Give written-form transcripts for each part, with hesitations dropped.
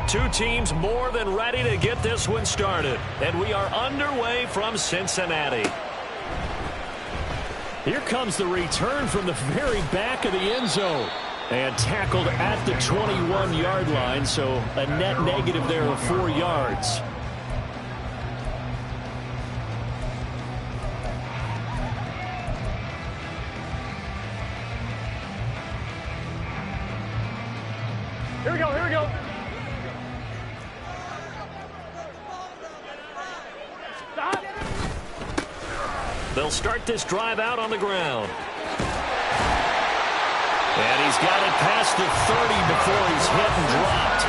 Two teams more than ready to get this one started. And we are underway from Cincinnati. Here comes the return from the very back of the end zone. And tackled at the 21-yard line, so a net negative there of 4 yards. Here we go, here we go. Stop. They'll start this drive out on the ground. And he's got it past the 30 before he's hit and dropped.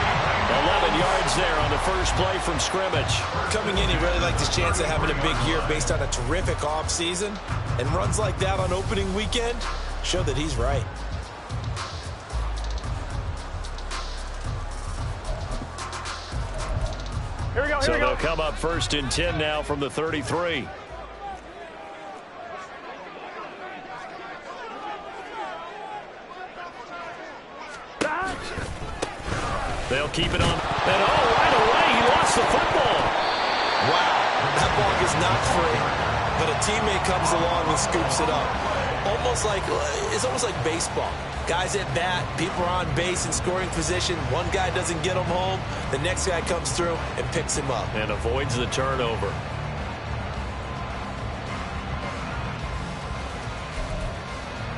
11 yards there on the first play from scrimmage. Coming in, he really liked his chance of having a big year based on a terrific offseason. And runs like that on opening weekend show that he's right. Here we go, So here we go. they'll come up 1st and 10 now from the 33. They'll keep it on. And right away, he lost the football. Wow, that ball gets knocked free, but a teammate comes along and scoops it up. It's almost like baseball. Guys at bat, people are on base in scoring position. One guy doesn't get him home. The next guy comes through and picks him up. And avoids the turnover.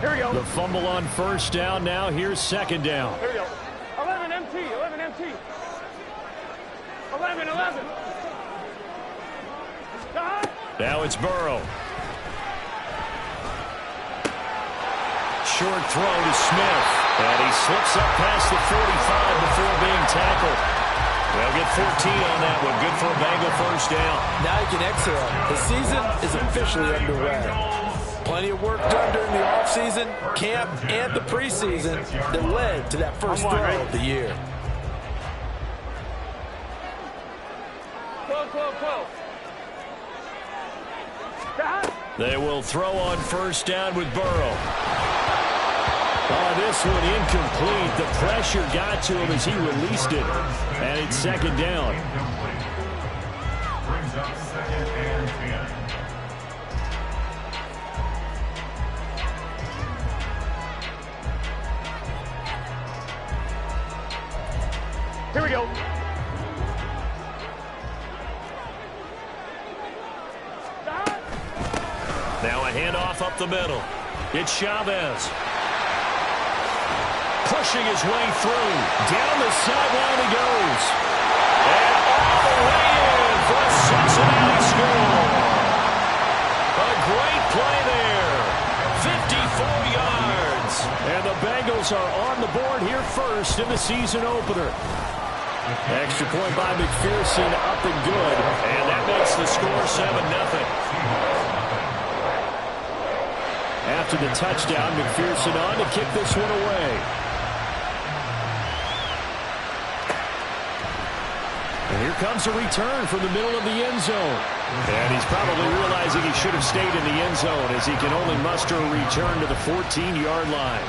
Here we go. The fumble on first down. Now here's second down. Here we go. 11 MT, 11 MT. 11, 11. Stop. Now it's Burrow. Short throw to Smith. And he slips up past the 45 before being tackled. They'll get 14 on that one. Good for a Bengal first down. Now you can exhale. The season is officially underway. Plenty of work done during the offseason, camp, and the preseason that led to that first throw of the year. 12, 12, 12. Stop. They will throw on first down with Burrow. Oh, this one incomplete. The pressure got to him as he released it. And it's second down. Brings up 2nd and 10. Here we go. Stop. Now a handoff up the middle. It's Chavez. Pushing his way through. Down the sideline he goes. And all the way in for a Cincinnati score. A great play there. 54 yards. And the Bengals are on the board here first in the season opener. Extra point by McPherson, up and good. And that makes the score 7-0. After the touchdown, McPherson on to kick this one away. And here comes a return from the middle of the end zone. And he's probably realizing he should have stayed in the end zone as he can only muster a return to the 14-yard line.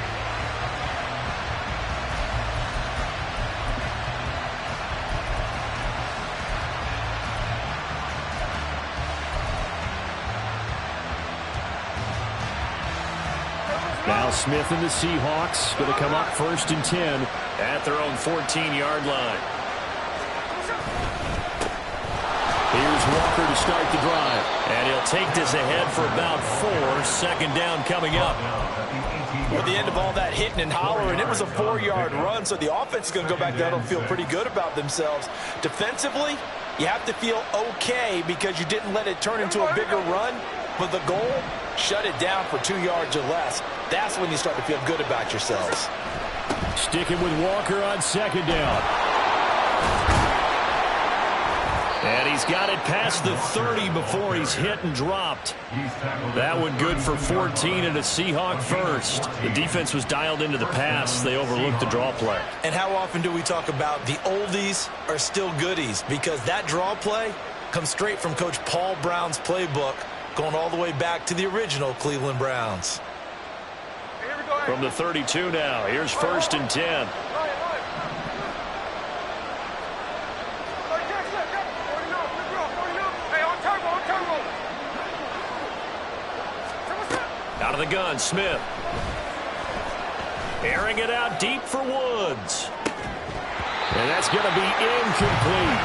Now Smith and the Seahawks going to come up 1st and 10 at their own 14-yard line. Here's Walker to start the drive. And he'll take this ahead for about 4. 2nd down coming up. At the end of all that hitting and hollering, it was a 4-yard run, so the offense is going to go back down and feel pretty good about themselves. Defensively, you have to feel okay because you didn't let it turn into a bigger run, but the goal, shut it down for 2 yards or less. That's when you start to feel good about yourselves. Sticking with Walker on 2nd down. And he's got it past the 30 before he's hit and dropped. That one good for 14 and a Seahawk first. The defense was dialed into the pass. They overlooked the draw play. And how often do we talk about the oldies are still goodies? Because that draw play comes straight from Coach Paul Brown's playbook, going all the way back to the original Cleveland Browns. From the 32 now, here's 1st and 10. the gun, Smith. Airing it out deep for Woods. And that's going to be incomplete.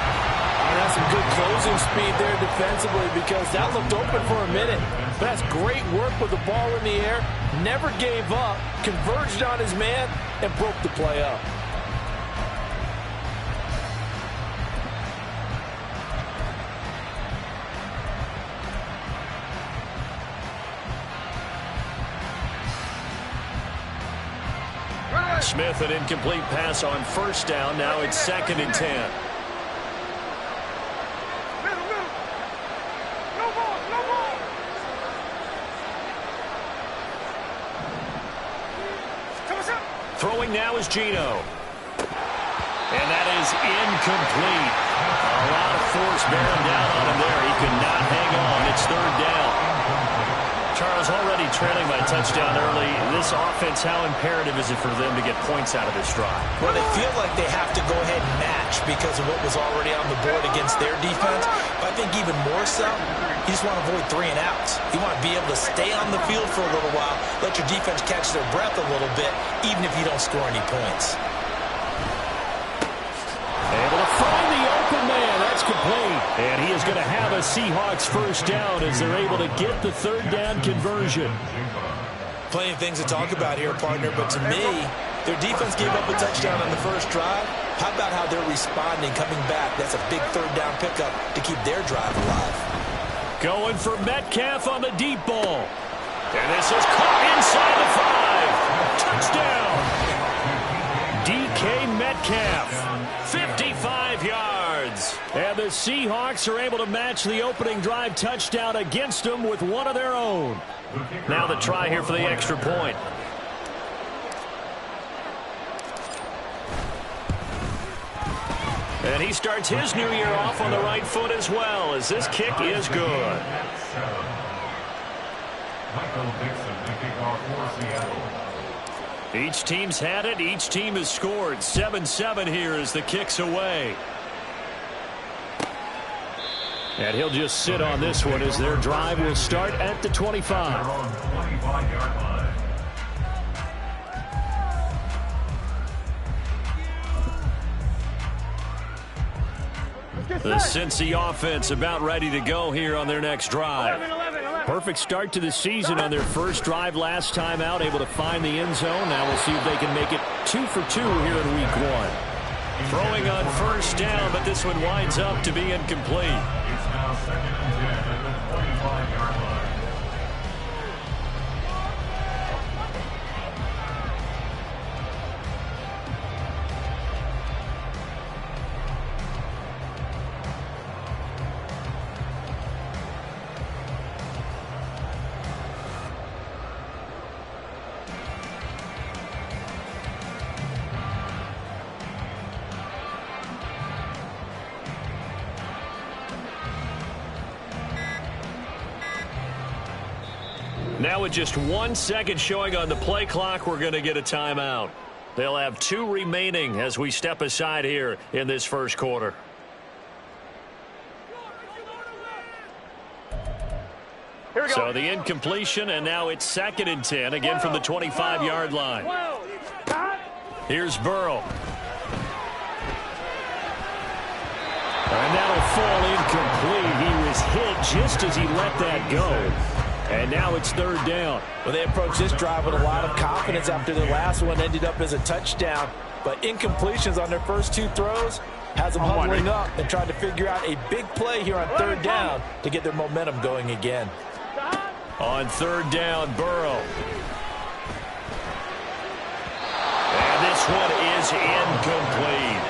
That's some good closing speed there defensively because that looked open for a minute. But that's great work with the ball in the air. Never gave up, converged on his man, and broke the play up. Smith, an incomplete pass on first down. Now it's 2nd and 10. No ball, no ball. Throwing now is Geno. And that is incomplete. A lot of force bearing down on him there. He could not hang on. It's 3rd down. Charles, already trailing by touchdown early. This offense, how imperative is it for them to get points out of this drive? Well, they feel like they have to go ahead and match because of what was already on the board against their defense. But I think even more so, you just want to avoid 3 and outs. You want to be able to stay on the field for a little while, let your defense catch their breath a little bit, even if you don't score any points. Able to find the open man. That's complete. And he is going to have a Seahawks first down as they're able to get the 3rd down conversion. Plenty of things to talk about here, partner, but to me, their defense gave up a touchdown on the first drive. How about how they're responding, coming back? That's a big 3rd down pickup to keep their drive alive. Going for Metcalf on the deep ball. And this is caught inside the 5. Touchdown. DK Metcalf, 55 yards. And the Seahawks are able to match the opening drive touchdown against them with one of their own. Now the try here for the extra point. And he starts his new year off on the right foot as well, as this kick is good. Michael Dixon, the kickoff for Seattle. Each team's had it. Each team has scored. 7-7 here as the kick's away. And he'll just sit on this one as their drive will start at the 25. On 25-yard line. The Cincy offense about ready to go here on their next drive. 11. Perfect start to the season on their first drive last time out, able to find the end zone. Now we'll see if they can make it 2 for 2 here in week 1. Throwing on first down, but this one winds up to be incomplete. It's now 2nd and 10 at the 25-yard line. Now with just 1 second showing on the play clock, we're going to get a timeout. They'll have 2 remaining as we step aside here in this first quarter. Here we go. So the incompletion, and now it's 2nd and 10, again from the 25-yard line. Here's Burrow. And that'll fall incomplete. He was hit just as he let that go. And now it's 3rd down. Well, they approached this drive with a lot of confidence after the last one ended up as a touchdown. But incompletions on their first 2 throws has them huddling up and trying to figure out a big play here on 3rd down to get their momentum going again. On 3rd down, Burrow. And this one is incomplete.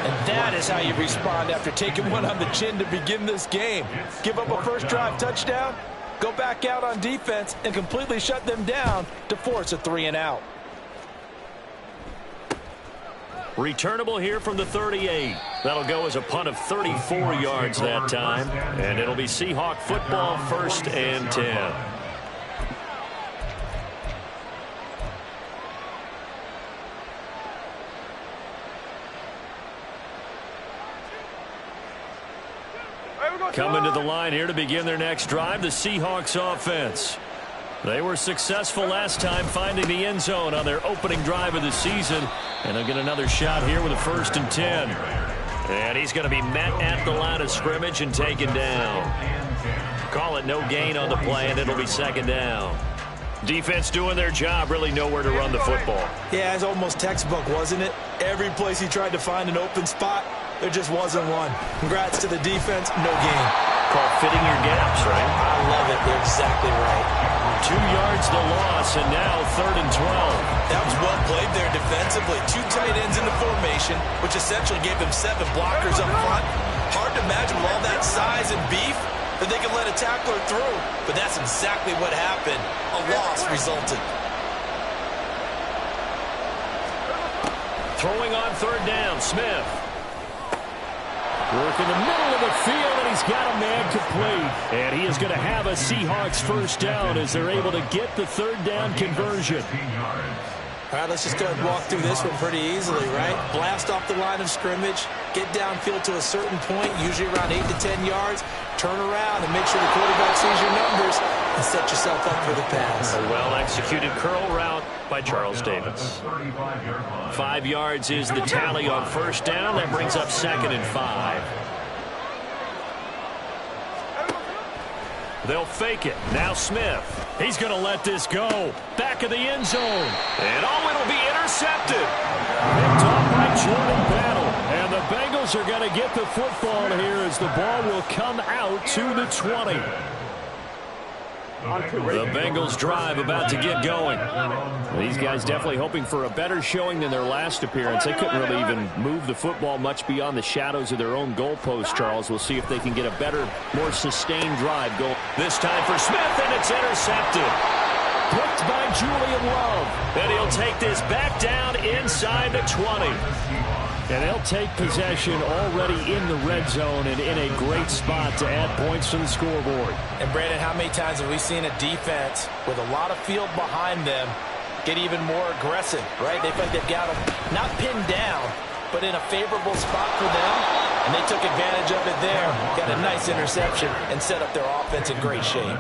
And that is how you respond after taking one on the chin to begin this game. Give up a first drive touchdown, go back out on defense, and completely shut them down to force a 3 and out. Returnable here from the 38. That'll go as a punt of 34 yards that time. And it'll be Seahawk football, 1st and 10. Coming to the line here to begin their next drive, the Seahawks offense. They were successful last time finding the end zone on their opening drive of the season. And they'll get another shot here with a 1st and 10. And he's going to be met at the line of scrimmage and taken down. Call it no gain on the play, and it'll be 2nd down. Defense doing their job, really nowhere to run the football. Yeah, it's almost textbook, wasn't it? Every place he tried to find an open spot, there just wasn't one. Congrats to the defense, no gain. Called fitting your gaps, right? I love it. They're exactly right. 2 yards the loss, and now 3rd and 12. That was well played there defensively. 2 tight ends in the formation, which essentially gave them 7 blockers up front. Hard to imagine with all that size and beef that they could let a tackler through. But that's exactly what happened. A loss resulted. Throwing on 3rd down, Smith. Work in the middle of the field, and he's got a man complete. And he is going to have a Seahawks 1st down as they're able to get the 3rd down conversion. All right, let's just go ahead and walk through this one pretty easily, right? Blast off the line of scrimmage, get downfield to a certain point, usually around 8 to 10 yards, turn around and make sure the quarterback sees your numbers and set yourself up for the pass. A well-executed curl route by Charles Davis. 5 yards is the tally on 1st down. That brings up 2nd and 5. They'll fake it. Now Smith. He's going to let this go. Back of the end zone. And it'll be intercepted. Picked off by Jordan Battle. And the Bengals are going to get the football here as the ball will come out to the 20. The Bengals drive about to get going. These guys definitely hoping for a better showing than their last appearance. They couldn't really even move the football much beyond the shadows of their own goalpost, Charles. We'll see if they can get a better, more sustained drive going. This time for Smith, and it's intercepted. Picked by Julian Love. And he'll take this back down inside the 20. And they'll take possession already in the red zone and in a great spot to add points to the scoreboard. And, Brandon, how many times have we seen a defense with a lot of field behind them get even more aggressive, right? They feel like they've got them not pinned down, but in a favorable spot for them, and they took advantage of it there. Got a nice interception and set up their offense in great shape.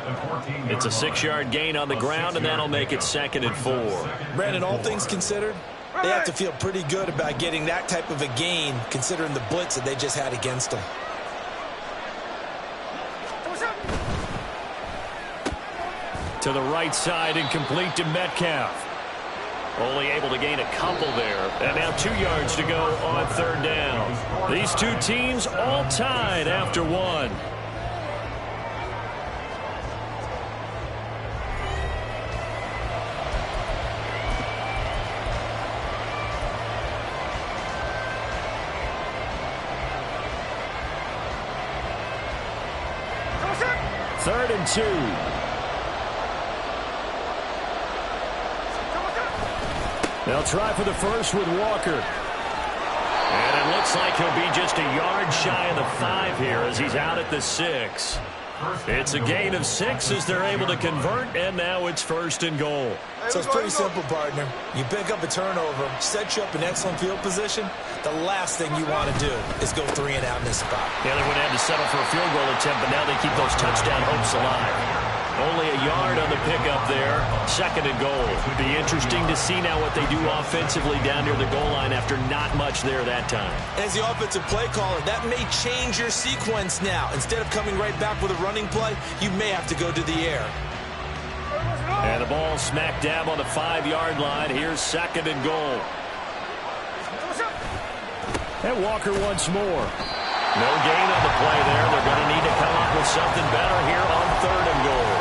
It's a 6-yard gain on the ground, and that'll make it 2nd and 4. Brandon, all things considered, they have to feel pretty good about getting that type of a gain, considering the blitz that they just had against them. To the right side and complete to Metcalf. Only able to gain a couple there. And now 2 yards to go on 3rd down. These two teams all tied after 1. Third and 2. They'll try for the first with Walker. And it looks like he'll be just a yard shy of the 5 here as he's out at the 6. It's a gain of 6 as they're able to convert, and now it's 1st and goal. So it's pretty simple, partner. You pick up a turnover, set you up in excellent field position. The last thing you want to do is go 3 and out in this spot. Yeah, they would have to settle for a field goal attempt, but now they keep those touchdown hopes alive. Only a yard on the pickup there. 2nd and goal. Be interesting to see now what they do offensively down near the goal line after not much there that time. As the offensive play caller, that may change your sequence now. Instead of coming right back with a running play, you may have to go to the air. And the ball smack dab on the 5-yard line. Here's 2nd and goal. And Walker once more. No gain on the play there. They're going to need to come up with something better here on 3rd and goal.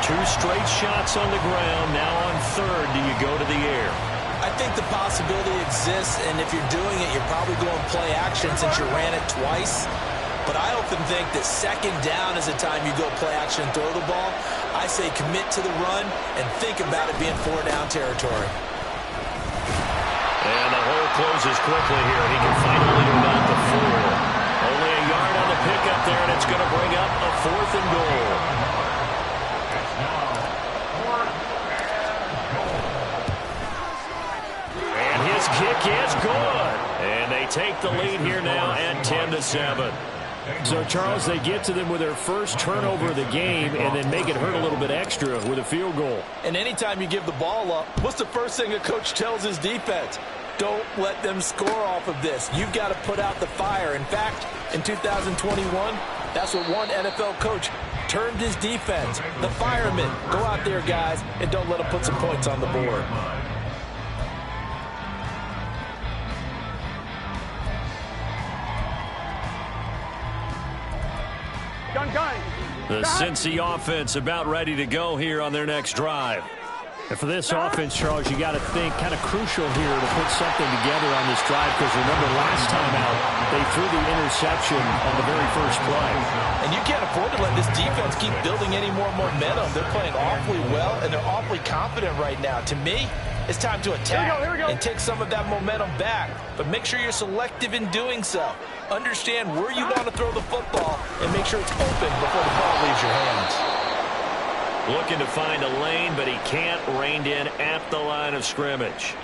2 straight shots on the ground. Now on 3rd, do you go to the air? I think the possibility exists, and if you're doing it, you're probably going play action since you ran it twice. But I often think that 2nd down is the time you go play action and throw the ball. I say commit to the run and think about it being 4-down territory. And the hole closes quickly here. He can finally do about the 4. Only a yard on the pickup there, and it's going to bring up a 4th and goal. And his kick is good. And they take the lead here now at 10-7. So, Charles, they get to them with their first turnover of the game and then make it hurt a little bit extra with a field goal. And anytime you give the ball up, what's the first thing a coach tells his defense? Don't let them score off of this. You've got to put out the fire. In fact, in 2021, that's what one NFL coach termed his defense. The firemen. Go out there, guys, and don't let them put some points on the board. The Cincy offense about ready to go here on their next drive. And for this offense, Charles, you got to think kind of crucial here to put something together on this drive, because remember last time out they threw the interception on the very first play. And you can't afford to let this defense keep building any more momentum. They're playing awfully well, and they're awfully confident right now. To me, it's time to attack and take some of that momentum back. But make sure you're selective in doing so. Understand where you want to throw the football and make sure it's open before the ball leaves your hands. Looking to find a lane, but he can't. Reined in at the line of scrimmage.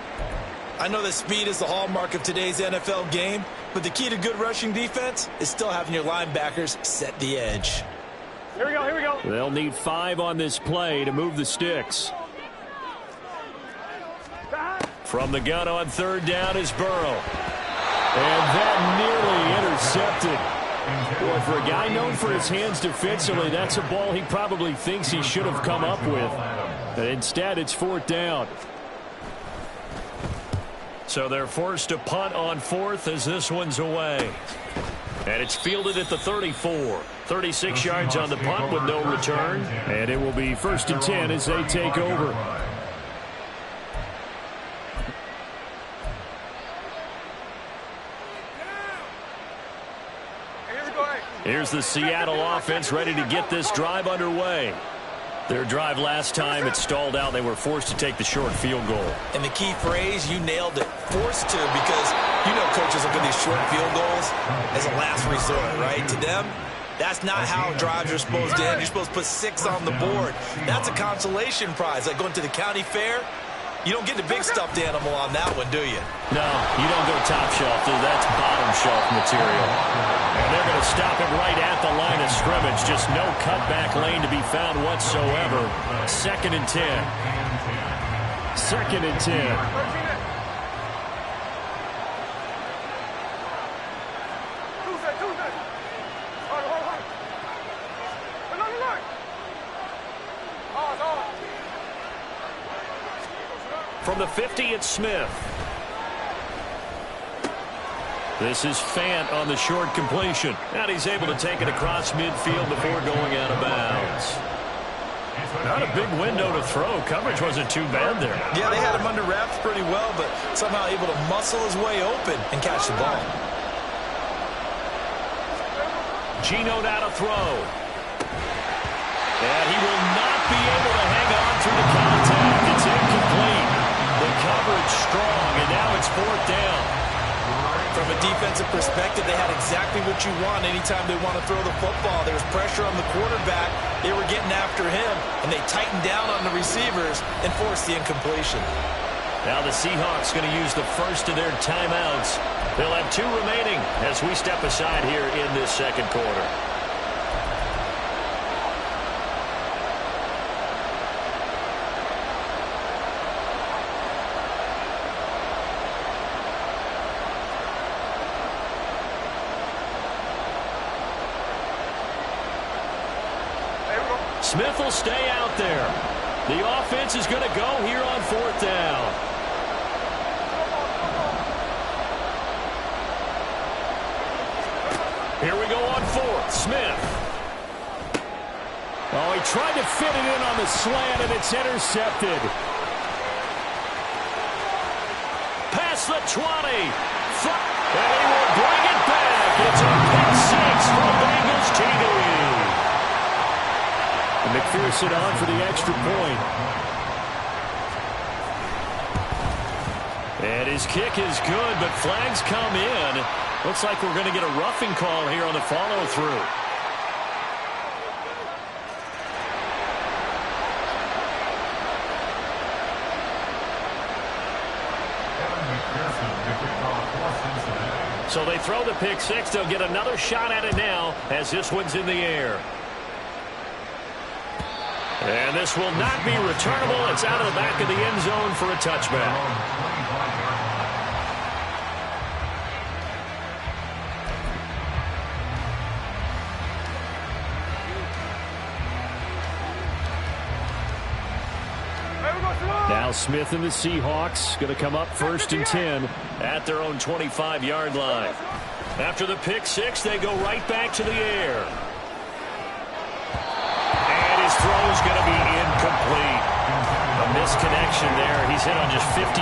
I know that speed is the hallmark of today's NFL game, but the key to good rushing defense is still having your linebackers set the edge. Here we go. They'll need 5 on this play to move the sticks. From the gun on third down is Burrow. And that nearly intercepted. Boy, for a guy known for his hands defensively, that's a ball he probably thinks he should have come up with. But instead, it's 4th down. So they're forced to punt on 4th as this one's away. And it's fielded at the 34. 36 yards on the punt with no return. And it will be 1st and 10 as they take over. Here's the Seattle offense ready to get this drive underway. Their drive last time, it stalled out. They were forced to take the short field goal. And the key phrase, you nailed it, forced to, because you know coaches look at these short field goals as a last resort, right? To them, that's not how drives are supposed to end. You're supposed to put 6 on the board. That's a consolation prize, like going to the county fair. You don't get the big stuffed animal on that one, do you? No, you don't go top shelf, dude. That's bottom shelf material. And they're going to stop it right at the line of scrimmage. Just no cutback lane to be found whatsoever. 2nd and 10. 2nd and 10. From the 50, it's Smith. This is Fant on the short completion. And he's able to take it across midfield before going out of bounds. Not a big window to throw. Coverage wasn't too bad there. Yeah, they had him under wraps pretty well, but somehow able to muscle his way open and catch the ball. Geno now to throw. And he will not be able to hang on through the contact. It's incomplete. The coverage strong, and now it's 4th down. From a defensive perspective, they had exactly what you want anytime they want to throw the football. There was pressure on the quarterback. They were getting after him, and they tightened down on the receivers and forced the incompletion. Now the Seahawks going to use the first of their timeouts. They'll have 2 remaining as we step aside here in this 2nd quarter. Smith will stay out there. The offense is going to go here on 4th down. Here we go on 4th. Smith. Oh, he tried to fit it in on the slant, and it's intercepted. Past the 20. And he will bring it back. It's a pick 6 for Bengals TD. McPherson on for the extra point. And his kick is good, but flags come in. Looks like we're going to get a roughing call here on the follow-through. So they throw the pick six. They'll get another shot at it now as this one's in the air. And this will not be returnable. It's out of the back of the end zone for a touchback. Now Smith and the Seahawks going to come up 1st and 10 at their own 25-yard line. After the pick six, they go right back to the air. And his throw is going to be incomplete. A misconnection there. He's hit on just 50%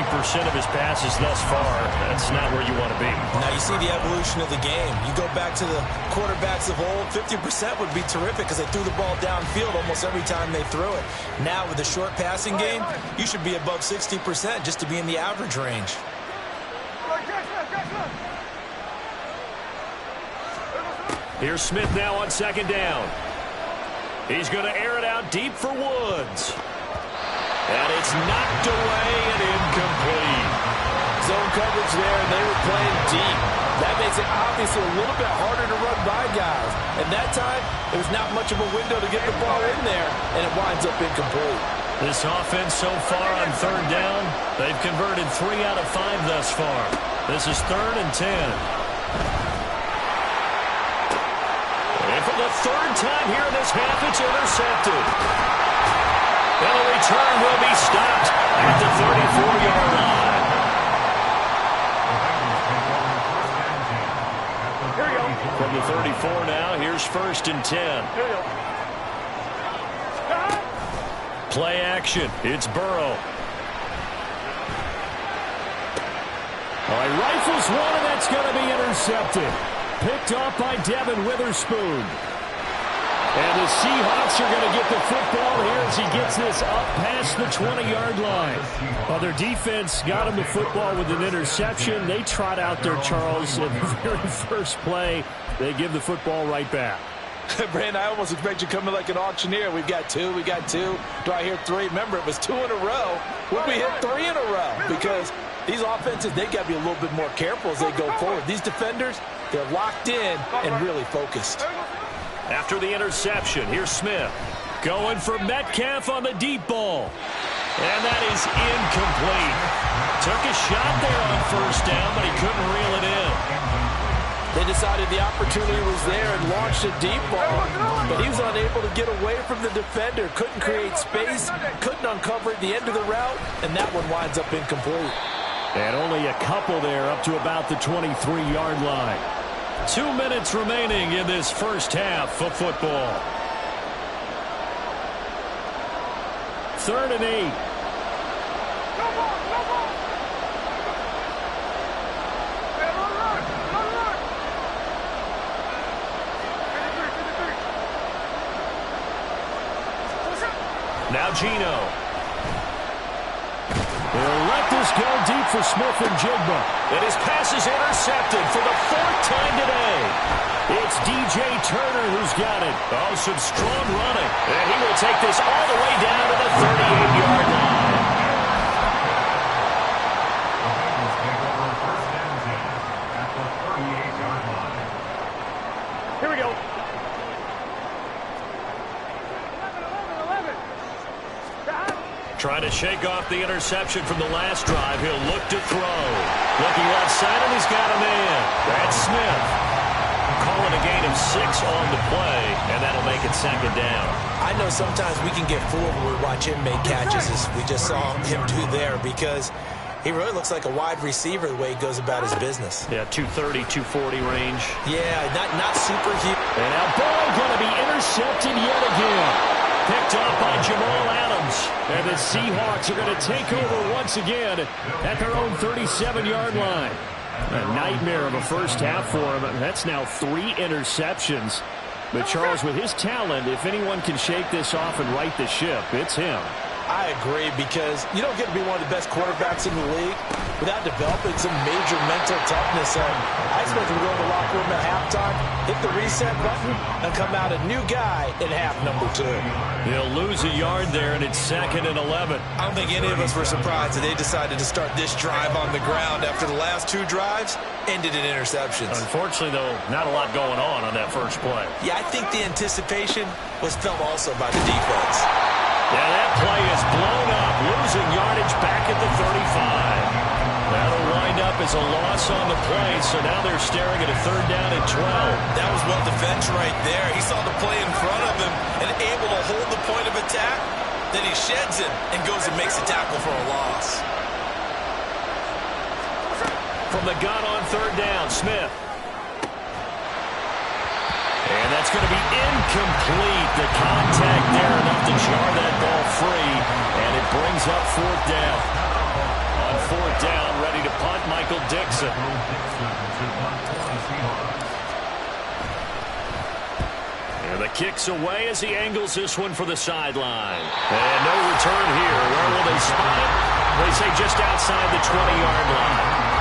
of his passes thus far. That's not where you want to be. Now you see the evolution of the game. You go back to the quarterbacks of old, 50% would be terrific because they threw the ball downfield almost every time they threw it. Now with the short passing game, you should be above 60% just to be in the average range. Here's Smith now on 2nd down. He's going to air it out deep for Woods. And it's knocked away and incomplete. Zone coverage there, and they were playing deep. That makes it obviously a little bit harder to run by guys. And that time, there's not much of a window to get the ball in there, and it winds up incomplete. This offense so far on 3rd down, they've converted 3 out of 5 thus far. This is 3rd and 10. And for the 3rd time here in this half, it's intercepted. And the return will be stopped at the 34-yard line. Here we go. From the 34 now, here's 1st and 10. Here we go. Play action. It's Burrow. All right, rifles one, and that's going to be intercepted. Picked off by Devin Witherspoon. And the Seahawks are going to get the football here as he gets this up past the 20-yard line. Well, their defense got him the football with an interception. They trot out there, Charles, at the very first play. They give the football right back. Brandon, I almost expect you coming like an auctioneer. We've got 2, we got 2. Do I hear 3? Remember, it was 2 in a row. Would we hit 3 in a row? Because these offenses, they got to be a little bit more careful as they go forward. These defenders, they're locked in and really focused. After the interception, here's Smith. Going for Metcalf on the deep ball. And that is incomplete. Took a shot there on 1st down, but he couldn't reel it in. They decided the opportunity was there and launched a deep ball, but he was unable to get away from the defender. Couldn't create space, couldn't uncover at the end of the route, and that one winds up incomplete. And only a couple there up to about the 23-yard line. 2 minutes remaining in this first half of football. 3rd and 8. Now Geno. They'll let this go deep for Smith and Jigba. And his pass is intercepted for the 4th time today. It's DJ Turner who's got it. Oh, some strong running. And he will take this all the way down to the 38-yard line. Here we go. Trying to shake off the interception from the last drive. He'll look to throw. Looking left side, and he's got a man. That's Smith. Calling a gain of 6 on the play, and that'll make it 2nd down. I know sometimes we can get fooled when we watch him make catches, as we just saw him do there, because he really looks like a wide receiver the way he goes about his business. Yeah, 230, 240 range. Yeah, not super huge. And now ball going to be intercepted yet again. Picked up by Jamal Adams. And the Seahawks are going to take over once again at their own 37-yard line. A nightmare of a first half for him. That's now 3 interceptions. But Charles, with his talent, if anyone can shake this off and right the ship, it's him. I agree, because you don't get to be one of the best quarterbacks in the league without developing some major mental toughness. I expect him to go in the locker room at halftime, hit the reset button, and come out a new guy in half number 2. He'll lose a yard there, and it's 2nd and 11. I don't think any of us were surprised that they decided to start this drive on the ground after the last 2 drives ended in interceptions. Unfortunately, though, not a lot going on that first play. Yeah, I think the anticipation was felt also by the defense. Yeah, that play is blown up, losing yardage back at the 35. That'll wind up as a loss on the play, so now they're staring at a 3rd down and 12. That was well defense right there. He saw the play in front of him and able to hold the point of attack. Then he sheds him and goes and makes a tackle for a loss. From the gun on 3rd down, Smith. And that's going to be incomplete. The contact there enough to jar that ball free, and it brings up 4th down. On 4th down, ready to punt, Michael Dixon. And the kick's away as he angles this one for the sideline. And no return here. Where will they spot it? They say just outside the 20-yard line.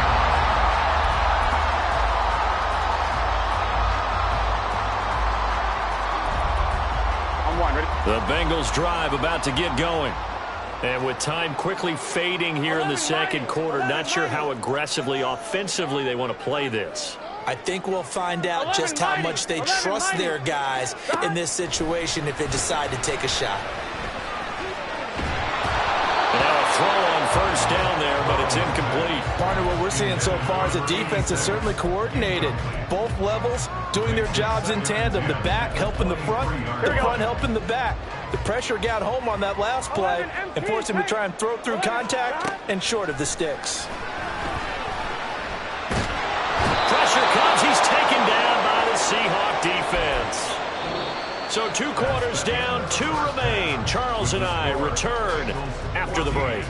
The Bengals drive about to get going. And with time quickly fading here in the 2nd quarter, not sure how aggressively, offensively they want to play this. I think we'll find out just how much they trust their guys in this situation if they decide to take a shot. Now a throw on 1st down there, but it's incomplete. Partner, what we're seeing so far is the defense is certainly coordinated. Both levels doing their jobs in tandem. The back helping the front, the front helping the back. The pressure got home on that last play and forced him to try and throw through contact and short of the sticks. Pressure comes. He's taken down by the Seahawk defense. So 2 quarters down, 2 remain. Charles and I return after the break.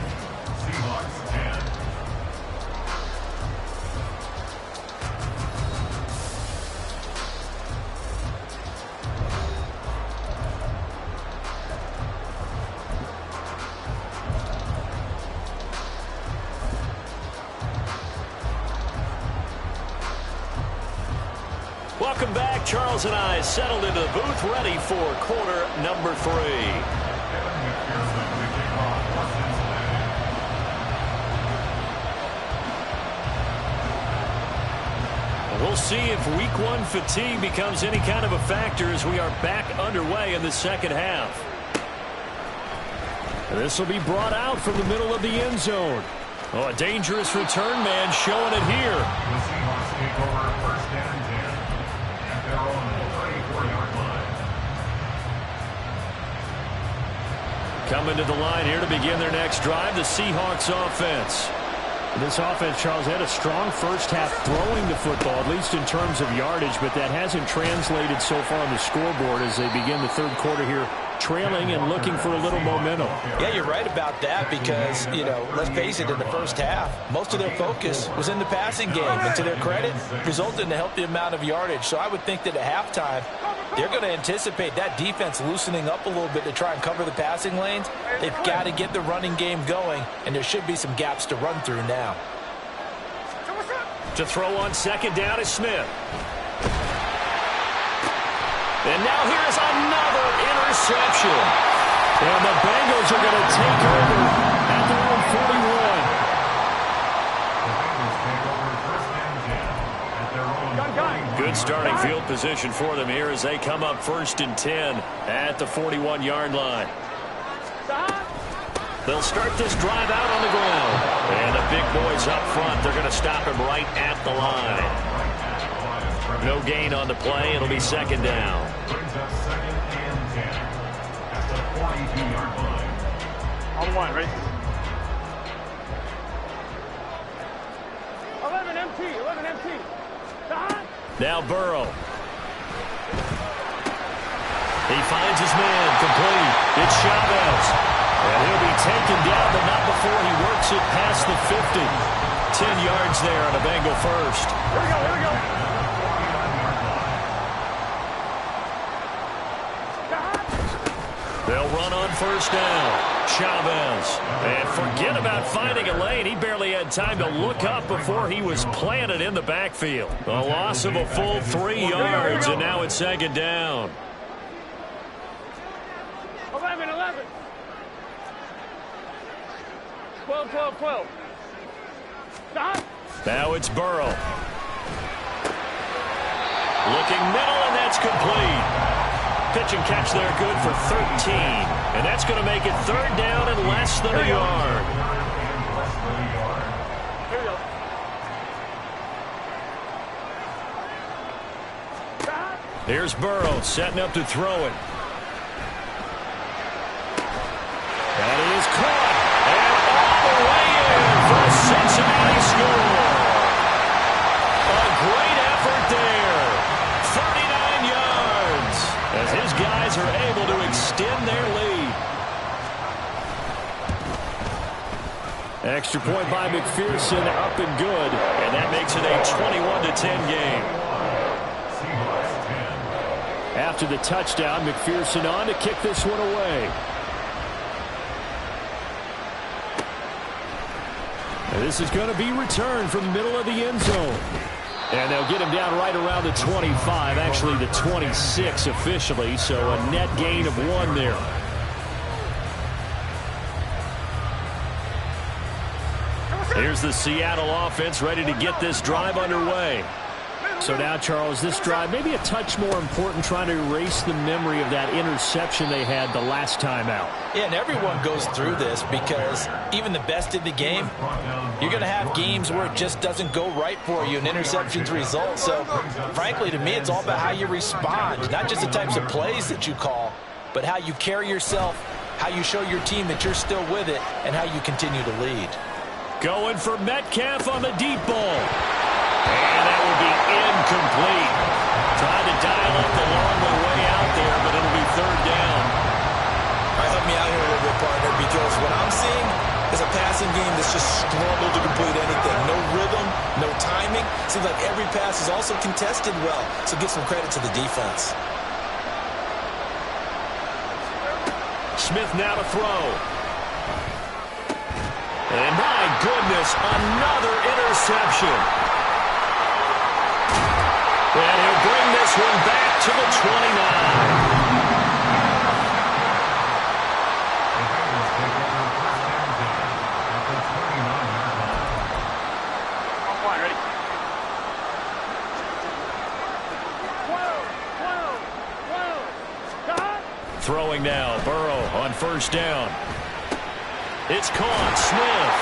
Welcome back. Charles and I settled into the booth, ready for quarter number 3. We'll see if week 1 fatigue becomes any kind of a factor as we are back underway in the 2nd half. This will be brought out from the middle of the end zone. Oh, a dangerous return man showing it here. The Seahawks take over 1st and 10 at their own 34-yard line. Coming to the line here to begin their next drive, the Seahawks offense. This offense, Charles, had a strong first half throwing the football, at least in terms of yardage, but that hasn't translated so far on the scoreboard as they begin the 3rd quarter here, trailing and looking for a little momentum. Yeah, you're right about that because, you know, let's face it, in the first half, most of their focus was in the passing game. And to their credit, resulted in a healthy amount of yardage. So I would think that at halftime, they're going to anticipate that defense loosening up a little bit to try and cover the passing lanes. They've got to get the running game going, and there should be some gaps to run through now. To throw on 2nd down is Smith. And now here's another interception. And the Bengals are going to take over at their own 41. Good starting field position for them here as they come up 1st and 10 at the 41-yard line. They'll start this drive out on the ground. And the big boys up front, they're going to stop him right at the line. No gain on the play. It'll be 2nd down. Brings us 2nd and 10 at the 42-yard line. On 1, ready? 11 empty. Now Burrow. He finds his man, complete. It's Chavez. And he'll be taken down, but not before he works it past the 50. 10 yards there on a Bengal first. Here we go. They'll run on first down. Chavez. And forget about finding a lane. He barely had time to look up before he was planted in the backfield. A loss of a full 3 yards, and now it's second down. 11, 11. 12, 12, 12. Stop. Now it's Burrow. Looking middle, and that's complete. Pitch and catch there, good for 13. And that's going to make it third down and less than a yard. Here we go. Stop. Here's Burrow setting up to throw it. That is caught. And all the way in for a Cincinnati score. A great effort there. 39 yards. As his guys are able to extend their lead. Extra point by McPherson, up and good. And that makes it a 21-10 game. After the touchdown, McPherson on to kick this one away. And this is going to be returned from the middle of the end zone. And they'll get him down right around the 25, actually the 26 officially, so a net gain of 1 there. Here's the Seattle offense ready to get this drive underway. So now, Charles, this drive maybe a touch more important, trying to erase the memory of that interception they had the last time out. Yeah, and everyone goes through this because even the best in the game, you're going to have games where it just doesn't go right for you and interceptions result. So, frankly, to me, it's all about how you respond, not just the types of plays that you call, but how you carry yourself, how you show your team that you're still with it, and how you continue to lead. Going for Metcalf on the deep ball. And that will be incomplete. Trying to dial up the long way out there, but it'll be third down. All right, help me out here a little bit, partner, because what I'm seeing is a passing game that's just struggled to complete anything. No rhythm, no timing. Seems like every pass is also contested well, so give some credit to the defense. Smith now to throw. And my goodness, another interception. And he'll bring this one back to the 29. Throwing now, Burrow on first down. It's caught, Smith.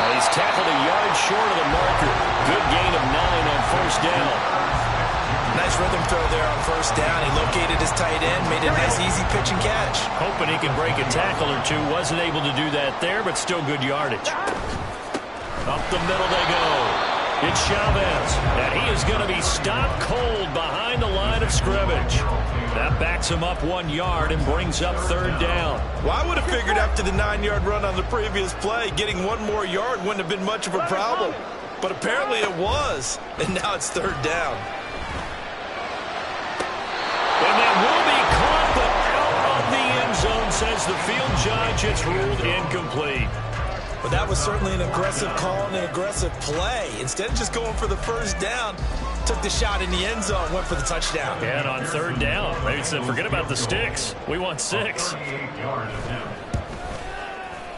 And he's tackled a yard short of the marker. Good gain of 9 on first down. Nice rhythm throw there on first down. He located his tight end, made a nice easy pitch and catch. Hoping he can break a tackle or two. Wasn't able to do that there, but still good yardage. Up the middle they go. It's Chavez, and he is going to be stopped cold behind the line of scrimmage. That backs him up 1 yard and brings up third down. Well, I would have figured after the 9-yard run on the previous play, getting 1 more yard wouldn't have been much of a problem. But apparently it was, and now it's third down. And that will be caught, but out of the end zone, says the field judge. It's ruled incomplete. But that was certainly an aggressive call and an aggressive play. Instead of just going for the first down, took the shot in the end zone, went for the touchdown. And on third down, they said, forget about the sticks. We want 6.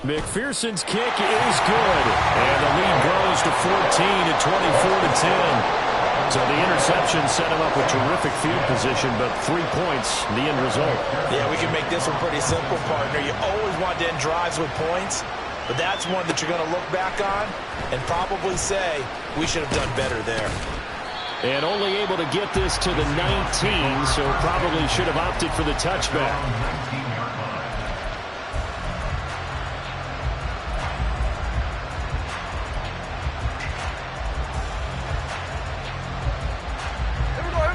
McPherson's kick is good. And the lead grows to 14 at 24-10. So the interception set him up with terrific field position, but 3 points, the end result. Yeah, we can make this one pretty simple, partner. You always want to end drives with points, but that's one that you're going to look back on and probably say, we should have done better there. And only able to get this to the 19, so probably should have opted for the touchback.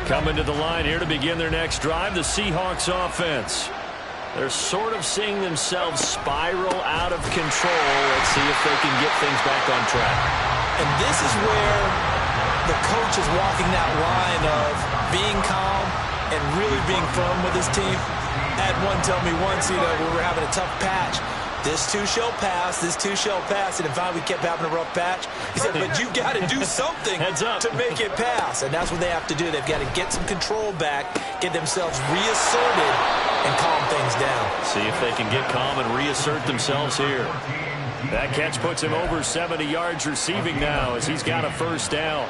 Coming to the line here to begin their next drive, the Seahawks offense. They're sort of seeing themselves spiral out of control. Let's see if they can get things back on track. And this is where the coach is walking that line of being calm and really being firm with his team. had one tell me once, we were having a tough patch. This too shall pass, this too shall pass. And finally, we kept having a rough patch. He said, but you got to do something to make it pass. And that's what they have to do. They've got to get some control back, get themselves reasserted, and calm things down. See if they can get calm and reassert themselves here. That catch puts him over 70 yards receiving now as he's got a first down.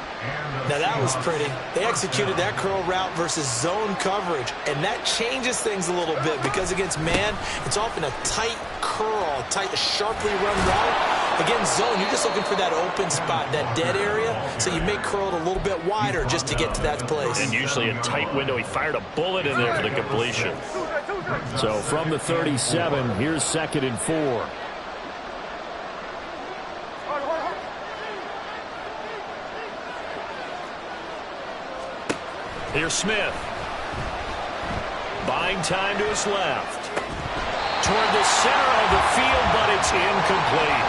Now that was pretty. They executed that curl route versus zone coverage, and that changes things a little bit because against man, it's often a tight curl, tight, sharply run route. Against zone, you're just looking for that open spot, that dead area, so you may curl it a little bit wider just to get to that place. And usually a tight window. He fired a bullet in there for the completion. So from the 37, here's 2nd and 4. Here's Smith. Buying time to his left. Toward the center of the field, but it's incomplete.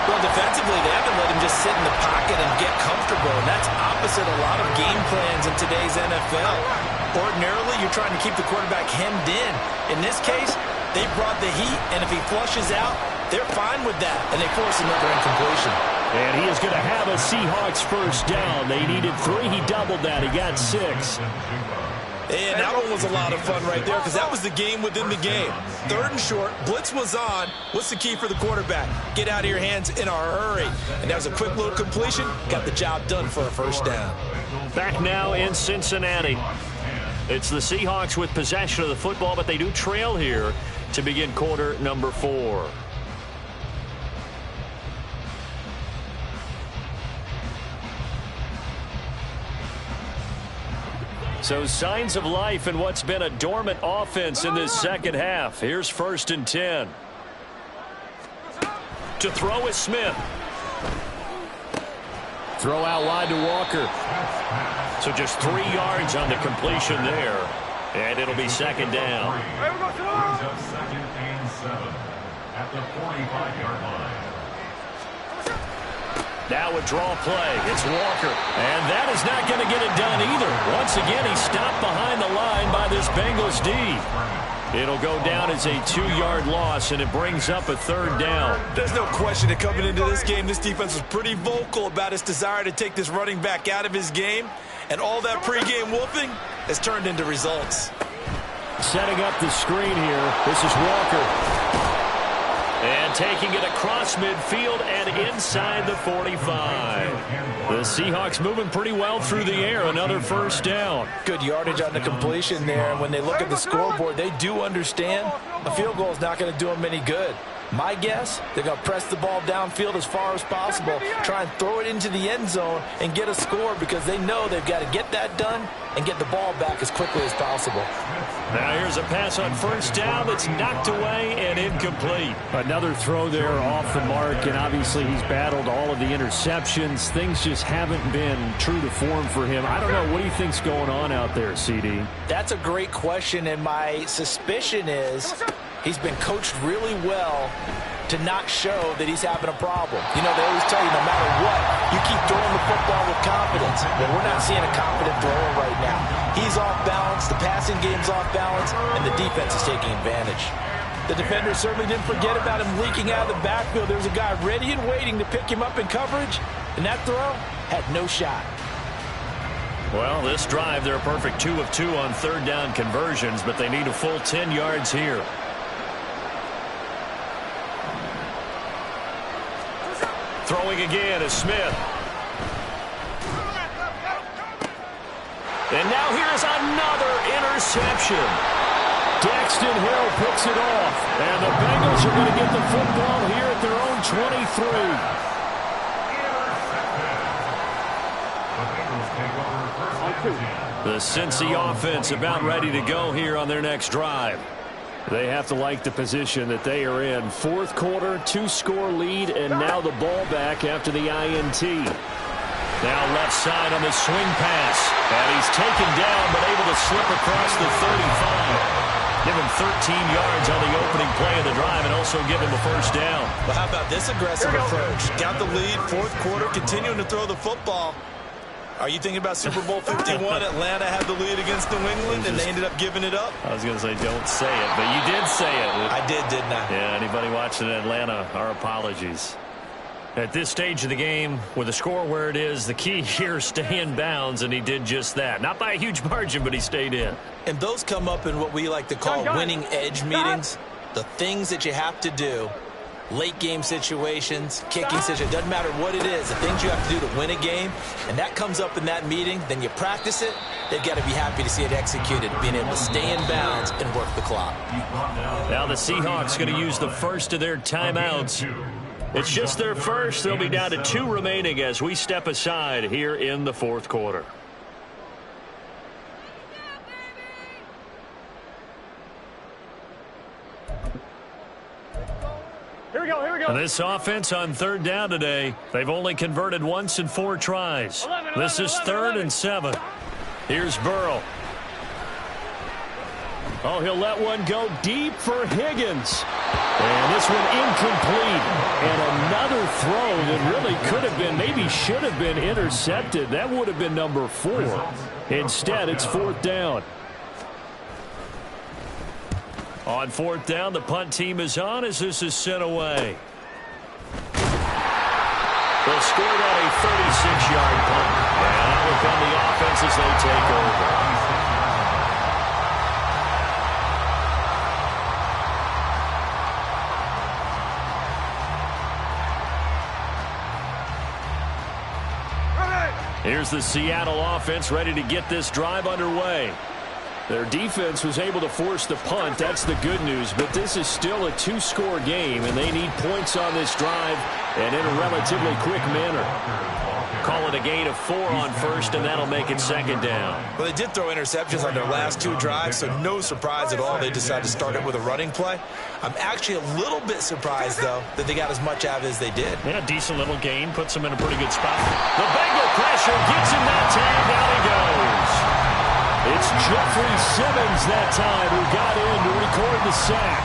Well, defensively, they haven't let him just sit in the pocket and get comfortable, and that's opposite a lot of game plans in today's NFL. Ordinarily, you're trying to keep the quarterback hemmed in. In this case, they brought the heat, and if he flushes out, they're fine with that, and they force another incompletion. And he is going to have a Seahawks first down. They needed 3. He doubled that. He got 6. And that one was a lot of fun right there because that was the game within the game. 3rd and short, blitz was on. What's the key for the quarterback? Get out of your hands in a hurry. And that was a quick little completion. Got the job done for a first down. Back now in Cincinnati. It's the Seahawks with possession of the football, but they do trail here to begin quarter number 4. So signs of life in what's been a dormant offense in this second half. Here's 1st and 10. To throw is Smith. Throw out wide to Walker. So just 3 yards on the completion there. And it'll be 2nd down. Brings up 2nd and 7 at the 45-yard line. Now a draw play. It's Walker. And that is not going to get it done either. Once again, he stopped behind the line by this Bengals D. It'll go down as a 2-yard loss, and it brings up a 3rd down. There's no question that coming into this game, this defense was pretty vocal about its desire to take this running back out of his game. And all that pregame whooping has turned into results. Setting up the screen here. This is Walker. And taking it across midfield and inside the 45. The Seahawks moving pretty well through the air. Another first down. Good yardage on the completion there. And when they look at the scoreboard, they do understand a field goal is not going to do them any good. My guess, they're going to press the ball downfield as far as possible, try and throw it into the end zone and get a score because they know they've got to get that done and get the ball back as quickly as possible. Now here's a pass on first down that's knocked away and incomplete. Another throw there off the mark, and obviously he's battled all of the interceptions. Things just haven't been true to form for him. I don't know. What do you think's going on out there, CD? That's a great question, and my suspicion is he's been coached really well to not show that he's having a problem. You know, they always tell you no matter what, you keep throwing the football with confidence. Well, we're not seeing a confident thrower right now. He's off balance, the passing game's off balance, and the defense is taking advantage. The defender certainly didn't forget about him leaking out of the backfield. There was a guy ready and waiting to pick him up in coverage, and that throw had no shot. Well, this drive, they're a perfect 2 of 2 on 3rd down conversions, but they need a full 10 yards here. Throwing again is Smith. And now here's another interception. Daxton Hill picks it off. And the Bengals are going to get the football here at their own 23. The Cincy offense about ready to go here on their next drive. They have to like the position that they are in. 4th quarter, 2-score lead, and now the ball back after the INT. Now left side on the swing pass. And he's taken down, but able to slip across the 35. Give him 13 yards on the opening play of the drive and also give him a first down. But how about this aggressive approach? Got the lead, 4th quarter, continuing to throw the football. Are you thinking about Super Bowl 51? Atlanta had the lead against New England, and they ended up giving it up? I was going to say don't say it, but you did say it. I did, didn't I? Yeah, anybody watching Atlanta, our apologies. At this stage of the game, with the score where it is, the key here is stay in bounds, and he did just that. Not by a huge margin, but he stayed in. And those come up in what we like to call winning edge meetings. The things that you have to do. Late game situations, kicking situations, doesn't matter what it is, the things you have to do to win a game, and that comes up in that meeting, then you practice it, they've got to be happy to see it executed, being able to stay in bounds and work the clock. Now the Seahawks going to use the first of their timeouts. It's just their first. They'll be down to 2 remaining as we step aside here in the fourth quarter. Here we go, here we go. This offense on third down today, they've only converted once in 4 tries. This is 3rd and 7. Here's Burrow. Oh, he'll let one go deep for Higgins. And this one incomplete. And another throw that really could have been, maybe should have been intercepted. That would have been number 4. Instead, it's 4th down. On 4th down, the punt team is on as this is sent away. They'll score on a 36-yard punt. And out will come the offense as they take over. Here's the Seattle offense ready to get this drive underway. Their defense was able to force the punt. That's the good news. But this is still a 2-score game, and they need points on this drive and in a relatively quick manner. Call it a gain of 4 on first, and that'll make it 2nd down. Well, they did throw interceptions on their last 2 drives, so no surprise at all they decided to start it with a running play. I'm actually a little bit surprised, though, that they got as much out of it as they did. Yeah, decent little gain. Puts them in a pretty good spot. The Bengal pressure gets him that time. Down he goes. It's Jeffrey Simmons that time who got in to record the sack.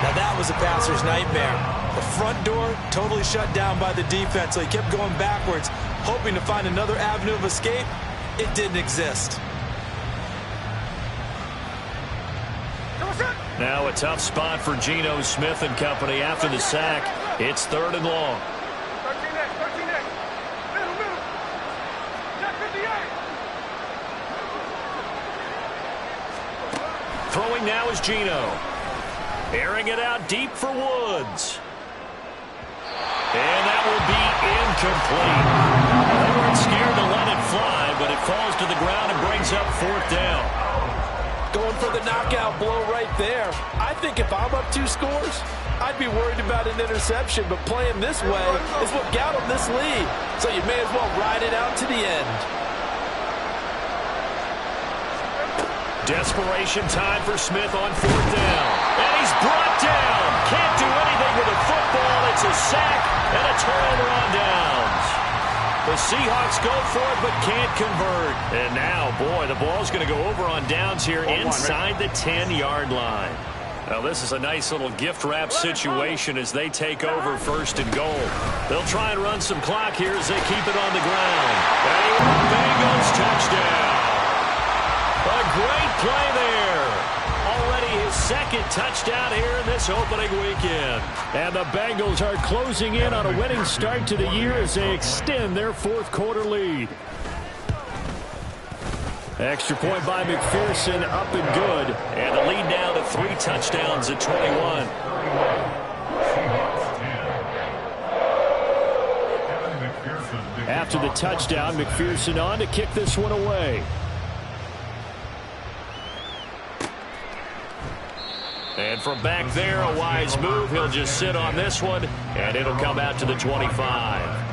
Now that was a passer's nightmare. The front door totally shut down by the defense, so he kept going backwards, hoping to find another avenue of escape. It didn't exist. Now a tough spot for Geno Smith and company after the sack. It's 3rd and long. 13 next. Middle. Check 58. Throwing now is Geno. Airing it out deep for Woods. And that will be incomplete. They weren't scared to let it fly, but it falls to the ground and brings up 4th down. Going for the knockout blow right there. I think if I'm up 2 scores, I'd be worried about an interception, but playing this way is what got them this lead. So you may as well ride it out to the end. Desperation time for Smith on 4th down. And he's brought down. Can't do anything with a football. It's a sack and a turnover on downs. The Seahawks go for it but can't convert. And now, boy, the ball's going to go over on downs here inside the 10-yard line. Now, this is a nice little gift wrap situation as they take over 1st and goal. They'll try and run some clock here as they keep it on the ground. And Bengals touchdown. A great play there. Already his 2nd touchdown here in this opening weekend. And the Bengals are closing in on a winning start to the year as they extend their 4th quarter lead. Extra point by McPherson, up and good. And the lead now to 3 touchdowns at 21. After the touchdown, McPherson on to kick this one away. And from back there, a wise move. He'll just sit on this one, and it'll come out to the 25.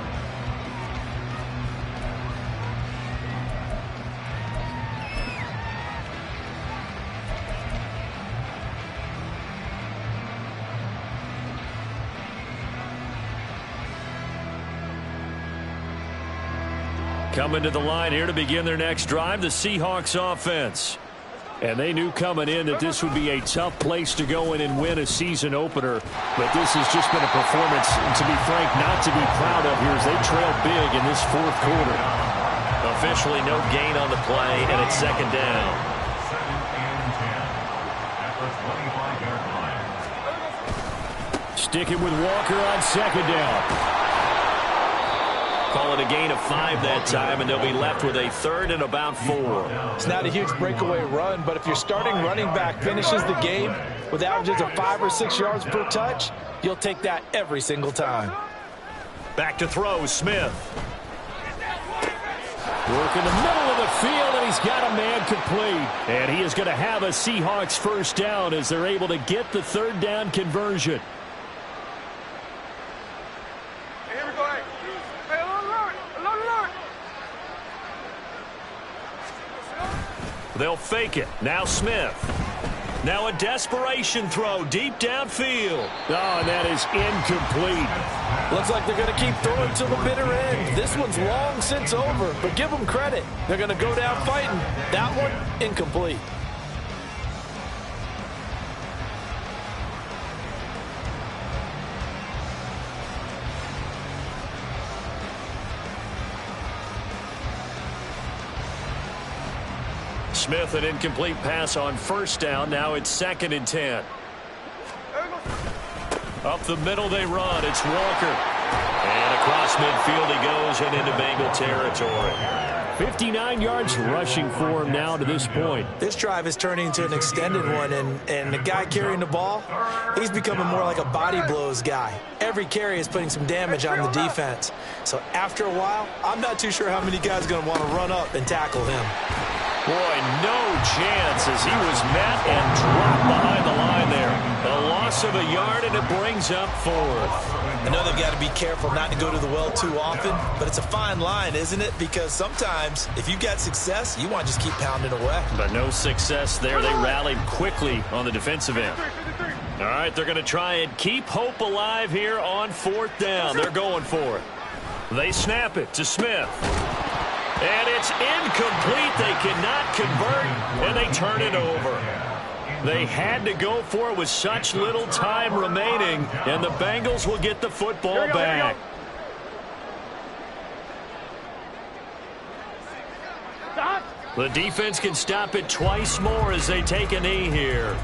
Coming to the line here to begin their next drive, the Seahawks offense. And they knew coming in that this would be a tough place to go in and win a season opener. But this has just been a performance, to be frank, not to be proud of here as they trail big in this 4th quarter. Officially no gain on the play, and it's second down. 2nd and 10 at the 25-yard line. Sticking with Walker on second down. Call it a gain of 5 that time, and they'll be left with a 3rd and about 4. It's not a huge breakaway run, but if your starting running back finishes the game with averages of 5 or 6 yards per touch, you'll take that every single time. Back to throw, Smith. Work in the middle of the field, and he's got a man complete. And he is going to have a Seahawks first down as they're able to get the 3rd down conversion. Hey, here we go. Hey, alert. They'll fake it. Now Smith. Now a desperation throw deep downfield. Oh, and that is incomplete. Looks like they're going to keep throwing till the bitter end. This one's long since over, but give them credit. They're going to go down fighting. That one, incomplete. Smith, an incomplete pass on first down. Now it's 2nd and 10. Up the middle they run. It's Walker. And across midfield he goes and into Bengal territory. 59 yards rushing for him now to this point. This drive is turning into an extended one, and the guy carrying the ball, he's becoming more like a body blows guy. Every carry is putting some damage on the defense. So after a while, I'm not too sure how many guys are going to want to run up and tackle him. Boy, no chance as he was met and dropped behind the line there. A loss of a yard, and it brings up 4th. I know they've got to be careful not to go to the well too often, but it's a fine line, isn't it? Because sometimes if you got success, you want to just keep pounding away. But no success there. They rallied quickly on the defensive end. All right, they're going to try and keep hope alive here on 4th down. They're going for it. They snap it to Smith. And it's incomplete. They cannot convert, and they turn it over. They had to go for it with such little time remaining, and the Bengals will get the football back. The defense can stop it twice more as they take a knee here.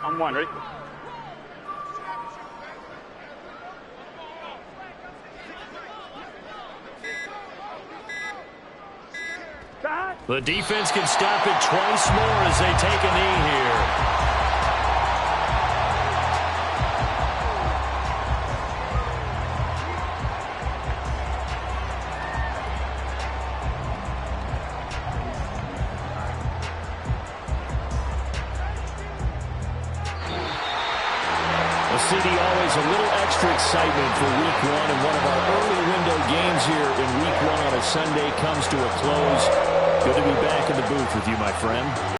On 1, ready? The defense can stop it twice more as they take a knee here. City always a little extra excitement for week 1, and one of our early window games here in week 1 on a Sunday comes to a close. Good to be back in the booth with you, my friend.